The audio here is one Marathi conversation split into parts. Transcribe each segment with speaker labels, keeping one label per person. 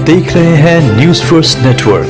Speaker 1: देख रहे हैं न्यूज फर्स्ट नेटवर्क,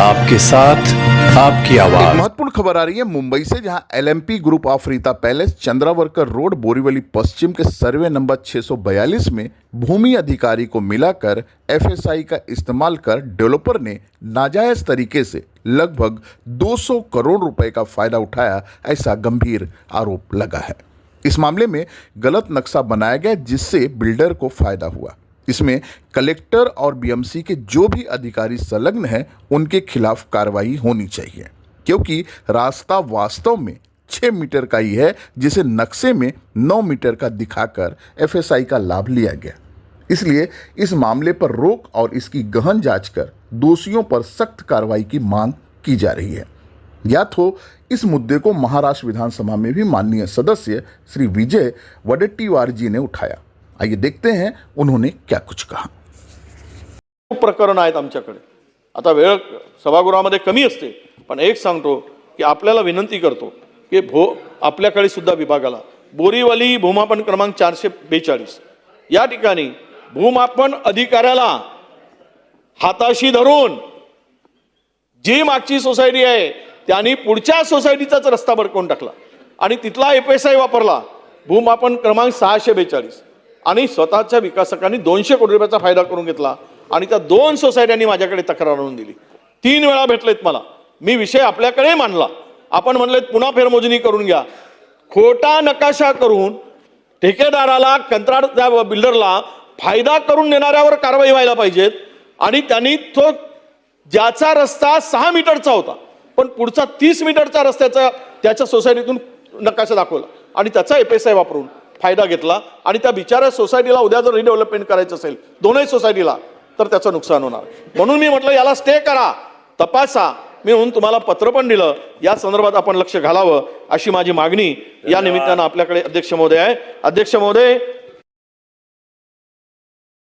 Speaker 1: आपके साथ आपकी
Speaker 2: एक
Speaker 1: आवाज।
Speaker 2: महत्वपूर्ण खबर आ रही है मुंबई से, जहां LMP group of Rita palace, Chandavarkar road, Borivali पश्चिम के सर्वे नंबर 642 में भूमि अधिकारी को मिलाकर एफएसआई का इस्तेमाल कर डेवलपर ने नाजायज तरीके से लगभग 200 करोड़ रुपए का फायदा उठाया, ऐसा गंभीर आरोप लगा है। इस मामले में गलत नक्शा बनाया गया जिससे बिल्डर को फायदा हुआ। इसमें कलेक्टर और बीएमसी के जो भी अधिकारी संलग्न हैं उनके खिलाफ कार्रवाई होनी चाहिए, क्योंकि रास्ता वास्तव में 6 मीटर का ही है जिसे नक्शे में 9 मीटर का दिखाकर एफएसआई का लाभ लिया गया। इसलिए इस मामले पर रोक और इसकी गहन जांच कर दोषियों पर सख्त कार्रवाई की मांग की जा रही है। या तो इस मुद्दे को महाराष्ट्र विधानसभा में भी माननीय सदस्य श्री विजय वडेट्टीवार जी ने उठाया। आइए देखते हैं उन्होंने क्या कुछ कहा।
Speaker 3: प्रकरण आहेत आमच्याकडे। आता वेळ सभागृहामध्ये कमी असते, पण एक सांगतो की आपल्याला विनंती करतो की आपल्याकडे सुद्धा विभागाला बोरीवली भूमापन क्रमांक 442 या ठिकाणी भूमापन अधिकाऱ्याला हाताशी धरून जी मागची सोसायटी आहे त्यांनी पुढच्या सोसायटीचाच रस्ता भडकवून टाकला आणि तिथला एफएसआय वापरला भूमापन क्रमांक 642 आणि स्वतःच्या विकासकांनी 200 कोटी रुपयाचा फायदा करून घेतला आणि त्या 2 सोसायट्यांनी माझ्याकडे तक्रार आणून दिली। 3 वेळा भेटलेत मला, मी विषय आपल्याकडे मांडला, आपण म्हणलेत पुन्हा फेरमोजणी करून घ्या। खोटा नकाशा करून ठेकेदाराला कंत्राटदार बिल्डरला फायदा करून देणाऱ्यावर कारवाई व्हायला पाहिजेत आणि त्यांनी तो ज्याचा रस्ता 6 मीटरचा होता पण पुढचा 30 मीटरचा रस्त्याचा त्याच्या सोसायटीतून नकाशा दाखवला आणि त्याचा एफएसआय वापरून फायदा घेतला आणि त्या बिचाऱ्या सोसायटीला उद्या जर रिडेव्हलपमेंट करायचं असेल दोन्ही सोसायटीला तर त्याचं नुकसान होणार। म्हणून मी म्हटलं याला स्टे करा, तपासा। मी म्हणून तुम्हाला पत्र पण दिलं, या संदर्भात आपण लक्ष घालावं अशी माझी मागणी या निमित्तानं आपल्याकडे अध्यक्ष महोदय आहे। अध्यक्ष महोदय,